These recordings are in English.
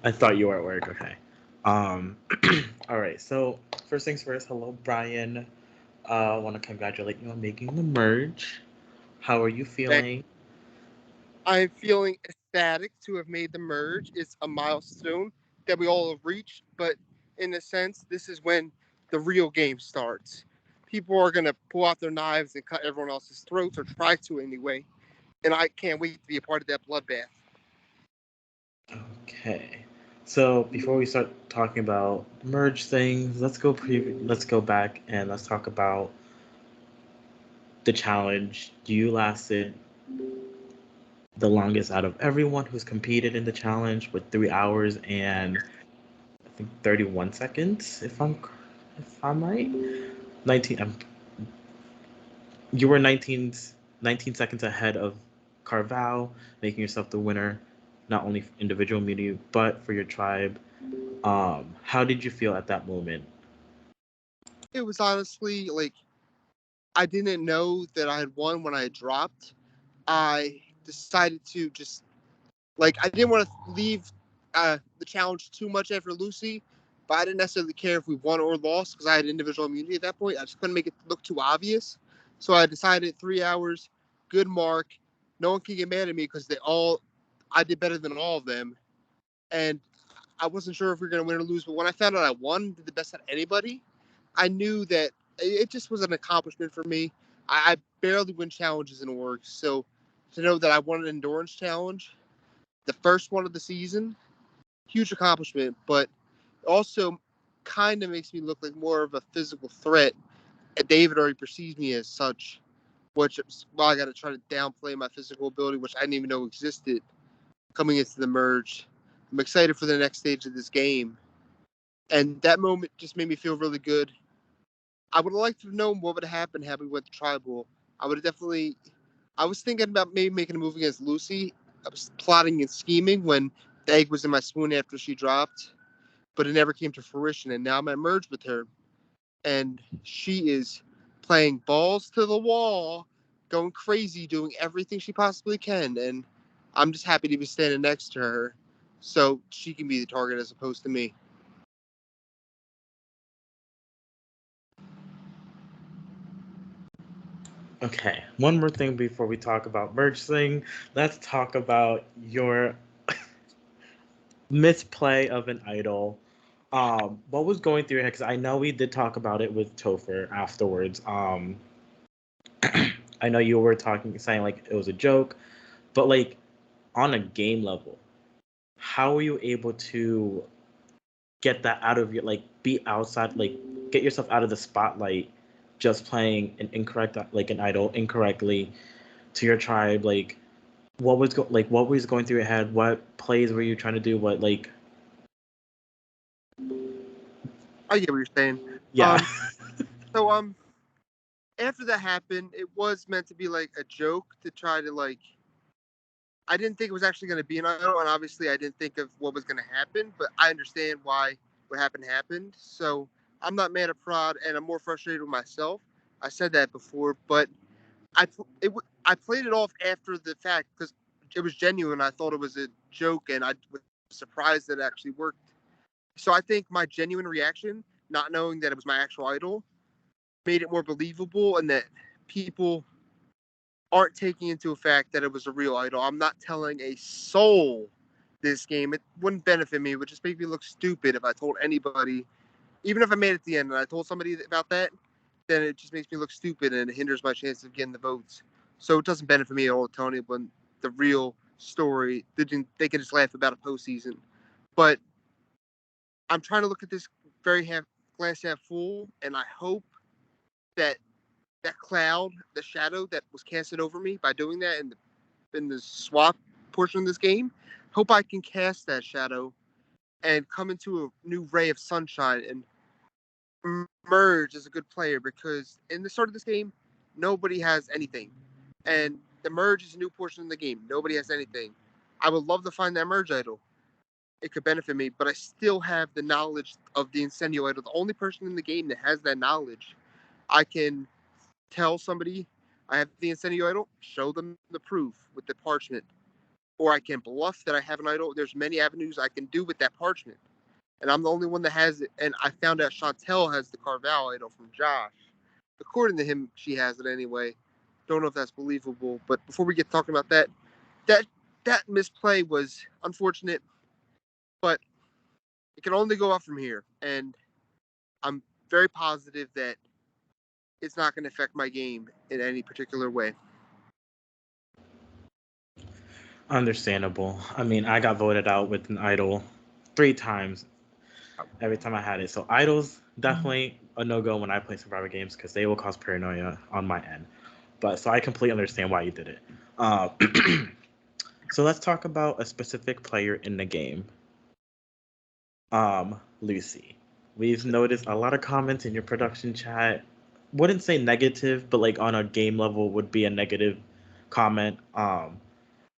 I thought you were at work. Okay. Um, all right. So first things first. Hello, Brian. I want to congratulate you on making the merge. How are you Thank- feeling? I'm feeling ecstatic to have made the merge. It's a milestone that we all have reached, but in a sense, this is when the real game starts. People are going to pull out their knives and cut everyone else's throats, or try to anyway, and I can't wait to be a part of that bloodbath. Okay. So before we start talking about merge things, let's go back and let's talk about the challenge. You lasted the longest out of everyone who's competed in the challenge with 3 hours and I think 31 seconds, if I'm right. 19. You were 19 seconds ahead of Carval, making yourself the winner, not only for individual immunity but for your tribe. How did you feel at that moment? It was honestly like I didn't know that I had won when I had dropped. I decided to just I didn't want to leave the challenge too much after Lucy, but I didn't necessarily care if we won or lost because I had individual immunity at that point. I just couldn't make it look too obvious, so I decided 3 hours, good mark. No one can get mad at me because they all I did better than all of them, and I wasn't sure if we were gonna win or lose. But when I found out I won, did the best out of anybody, I knew that it just was an accomplishment for me. I barely win challenges in orgs, so to know that I won an endurance challenge, the first one of the season, huge accomplishment. But also kind of makes me look like more of a physical threat. And David already perceives me as such, which I got to try to downplay my physical ability, which I didn't even know existed coming into the merge. I'm excited for the next stage of this game, and that moment just made me feel really good. I would have liked to have known what would have happened had we went to tribal. I would have definitely. I was thinking about maybe making a move against Lucy. I was plotting and scheming when the egg was in my spoon after she dropped, but it never came to fruition. And now I'm at merge with her, and she is playing balls to the wall, going crazy, doing everything she possibly can. And I'm just happy to be standing next to her, so she can be the target as opposed to me. Okay, one more thing before we talk about merge thing. Let's talk about your misplay of an idol. What was going through your head? Because I know we did talk about it with Topher afterwards. I know you were talking, saying like it was a joke, but like on a game level, how were you able to get that out of your like be outside, like get yourself out of the spotlight, just playing an incorrect like an idol incorrectly to your tribe? Like what was going through your head? What plays were you trying to do? What like I get what you're saying. yeah. Um, so after that happened, it was meant to be like a joke to try to I didn't think it was actually going to be an idol, and obviously I didn't think of what was going to happen. But I understand why what happened. So I'm not mad at Prod, and I'm more frustrated with myself. I said that before, but I played it off after the fact because it was genuine. I thought it was a joke, and I was surprised that it actually worked. So I think my genuine reaction, not knowing that it was my actual idol, made it more believable, and that people aren't taking into effect that it was a real idol. I'm not telling a soul this game. It wouldn't benefit me. It would just make me look stupid if I told anybody. Even if I made it at the end and I told somebody about that, then it just makes me look stupid and it hinders my chance of getting the votes. So it doesn't benefit me at all to tell anyone the real story. They can just laugh about a postseason. But I'm trying to look at this very glass half full, and I hope that that cloud, the shadow that was casted over me by doing that in the swap portion of this game, hope I can cast that shadow and come into a new ray of sunshine and merge as a good player, because in the start of this game, nobody has anything. And the merge is a new portion of the game. Nobody has anything. I would love to find that merge idol. It could benefit me, but I still have the knowledge of the incendio idol. The only person in the game that has that knowledge. I can tell somebody I have the incendio idol, show them the proof with the parchment, or I can bluff that I have an idol. There's many avenues I can do with that parchment. And I'm the only one that has it. And I found out Chantel has the Carval idol from Josh. According to him, she has it anyway. Don't know if that's believable. But before we get talking about that, that that misplay was unfortunate, but it can only go up from here. And I'm very positive that it's not going to affect my game in any particular way. Understandable. I mean, I got voted out with an idol 3 times every time I had it. So idols definitely a no-go when I play survivor games because they will cause paranoia on my end. But so I completely understand why you did it. Uh, so let's talk about a specific player in the game. Lucy. We've noticed a lot of comments in your production chat. Wouldn't say negative, but like on a game level would be a negative comment.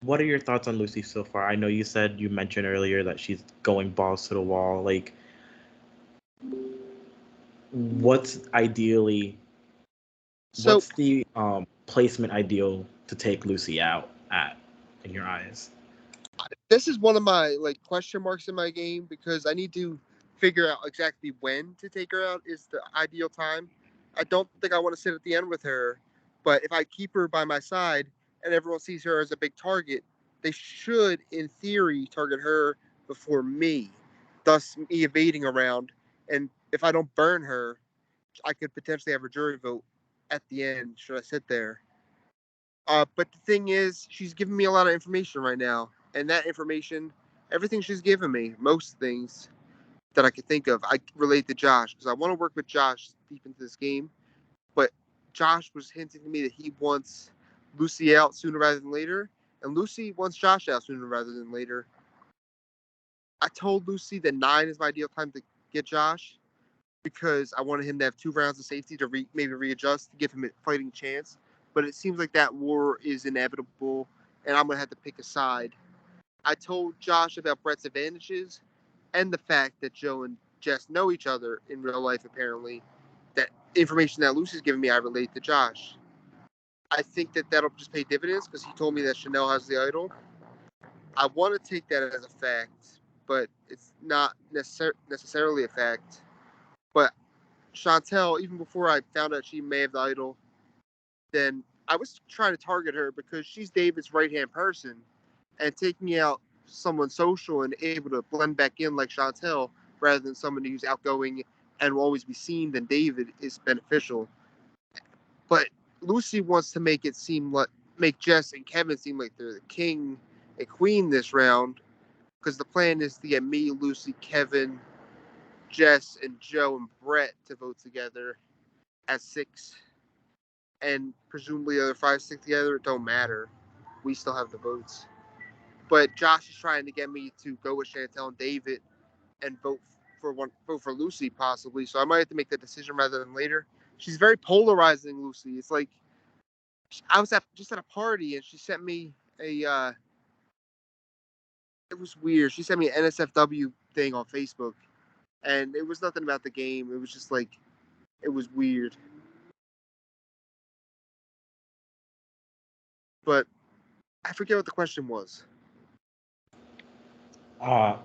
What are your thoughts on Lucy so far? I know you mentioned earlier that she's going balls to the wall. Like, what's ideally, So what's the placement ideal to take Lucy out at in your eyes? this is one of my like question marks in my game because I need to figure out exactly when to take her out is the ideal time. I don't think I want to sit at the end with her, but if I keep her by my side and everyone sees her as a big target, they should, in theory, target her before me, thus me evading around. And if I don't burn her, I could potentially have a jury vote at the end. Should I sit there? But the thing is, she's giving me a lot of information right now, and that information, everything she's given me, most things that I could think of, I relate to Josh because I want to work with Josh deep into this game. But Josh was hinting to me that he wants Lucy out sooner rather than later, and Lucy wants Josh out sooner rather than later. I told Lucy that 9 is my ideal time to get Josh because I wanted him to have 2 rounds of safety to maybe readjust to give him a fighting chance. But it seems like that war is inevitable, and I'm gonna have to pick a side. I told Josh about Brett's advantages and the fact that Joe and Jess know each other in real life. Apparently, that information that Lucy's giving me, I relate to Josh. I think that that'll just pay dividends because he told me that Chanel has the idol. I want to take that as a fact, but it's not necessarily a fact. But Chantel, even before I found out she may have the idol, then I was trying to target her because she's David's right hand person, and taking out someone social and able to blend back in like Chantel rather than someone who's outgoing and will always be seen than David is beneficial. But Lucy wants to make Jess and Kevin seem like they're the king and queen this round because the plan is to get me, Lucy, Kevin, Jess, and Joe and Brett to vote together as 6, and presumably the other 5 stick together. It don't matter. We still have the votes. But Josh is trying to get me to go with Chantel and David and vote for Lucy possibly. So I might have to make that decision rather than later. She's very polarizing, Lucy. It's like I was just at a party and she sent me a. It was weird. She sent me an NSFW thing on Facebook, and it was nothing about the game. It was just like it was weird. But I forget what the question was. I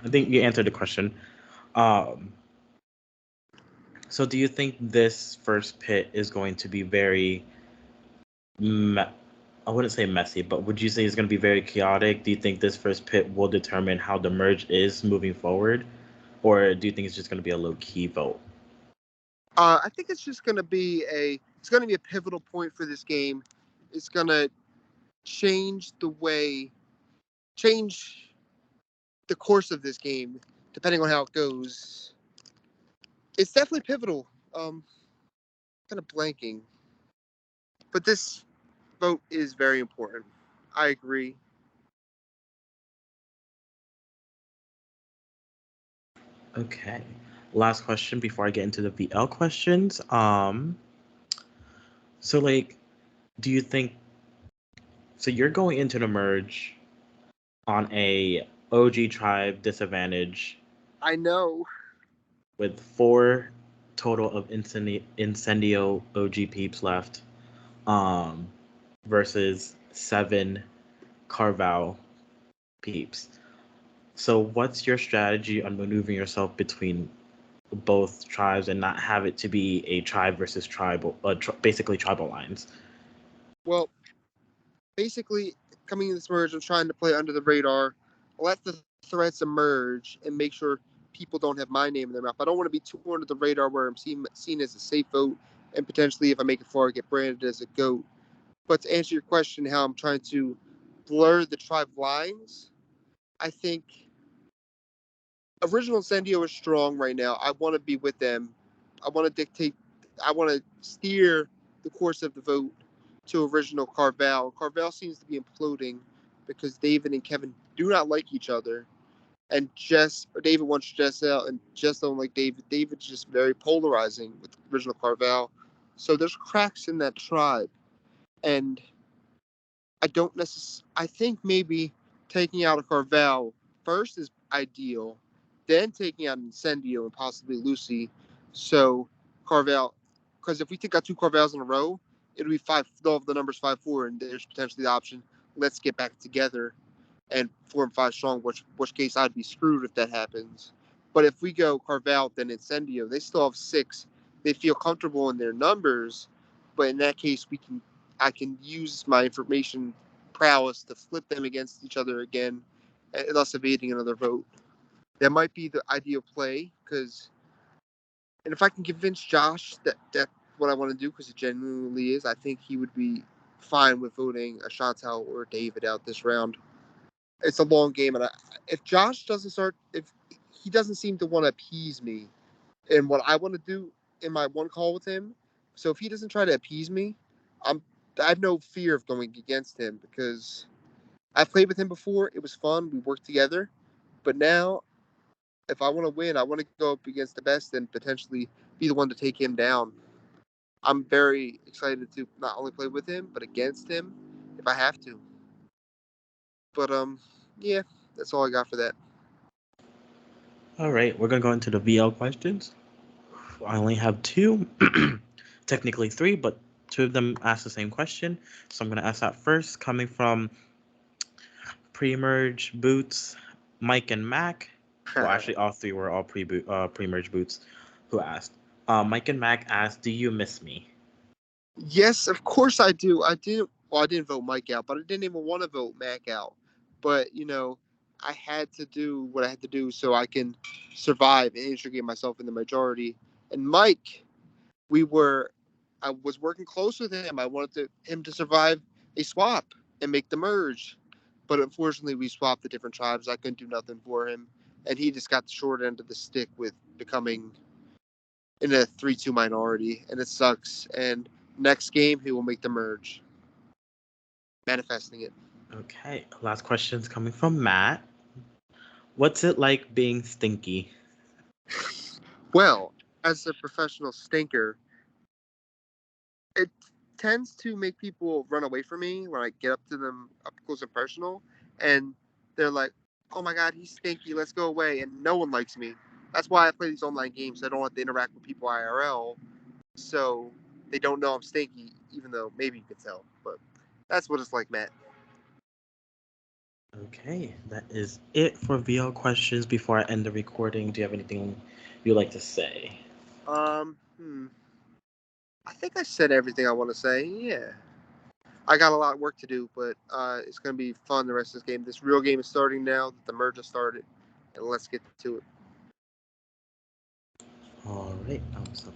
think you answered the question. Um, so do you think this first pit is going to be very I wouldn't say messy, but would you say it's going to be very chaotic? Do you think this first pit will determine how the merge is moving forward? Or do you think it's just going to be a low key vote? I think it's just going to be a pivotal point for this game. It's going to change change the course of this game depending on how it goes. It's definitely pivotal. Kind of blanking, but this vote is very important. I agree. Okay. Last question before I get into the VL questions. So like, do you think so you're going into the merge on a OG tribe disadvantage I know. with 4 total of Incendio OG peeps left, versus 7 Carval peeps. So what's your strategy on maneuvering yourself between both tribes and not have it to be a tribe versus tribal, basically tribal lines? Well, basically, coming in this merge, I'm trying to play under the radar, let the threats emerge, and make sure people don't have my name in their mouth. I don't want to be too under the radar where I'm seen as a safe vote, and potentially, if I make it far, get branded as a goat. But to answer your question, how I'm trying to blur the tribe lines, I think Original Incendio is strong right now. I want to be with them. I want to dictate. I want to steer the course of the vote to Original Carvel. Carvel seems to be imploding because David and Kevin do not like each other, and David wants Jess out, and Jess don't like David. David's just very polarizing with Original Carvel. So there's cracks in that tribe, and I don't necessarily. I think maybe taking out a Carvel first is ideal, then taking out Incendio and possibly Lucy. So Carvel, because if we take out two Carvels in a row, it'll be five. They'll have the numbers 5-4, and there's potentially the option. Let's get back together and form five strong. Which case I'd be screwed if that happens. But if we go Carvel then Incendio, they still have six. They feel comfortable in their numbers, but in that case, I can use my information prowess to flip them against each other again, thus evading another vote. That might be the ideal play, and if I can convince Josh that what I want to do, because it genuinely is, I think he would be fine with voting a Chantal or David out this round. It's a long game, and if Josh if he doesn't seem to want to appease me in what I want to do in my one call with him, so if he doesn't try to appease me, I'm I have no fear of going against him because I've played with him before. It was fun. We worked together. But now, if I want to win, I want to go up against the best and potentially be the one to take him down. I'm very excited to not only play with him, but against him if I have to. But, yeah, that's all I got for that. All right, we're gonna go into the VL questions. I only have two, technically three, but two of them ask the same question. So I'm gonna ask that first, coming from pre-merge boots, Mike and Mac. Well, actually, all three were all pre-merge boots who asked. Mike and Mac asked, "Do you miss me?" Yes, of course I do. I didn't vote Mike out, but I didn't even want to vote Mac out. But, I had to do what I had to do so I can survive and integrate myself in the majority. And Mike, I was working close with him. I wanted him to survive a swap and make the merge. But unfortunately, we swapped the different tribes. I couldn't do nothing for him. And he just got the short end of the stick with becoming in a 3-2 minority. And it sucks. And next game, he will make the merge. Manifesting it. Okay, last question's coming from Matt. What's it like being stinky? Well, as a professional stinker, it tends to make people run away from me when I get up to them up close and personal, and they're like, "Oh my God, he's stinky. Let's go away." And no one likes me. That's why I play these online games. I don't have to interact with people IRL, so they don't know I'm stinky, even though maybe you could tell. But that's what it's like, Matt. Okay, that is it for VL questions. Before I end the recording, do you have anything you'd like to say? Um, I think I said everything I want to say. Yeah. I got a lot of work to do, but it's going to be fun the rest of this game. This real game is starting now that the merge has started, and let's get to it. All right, so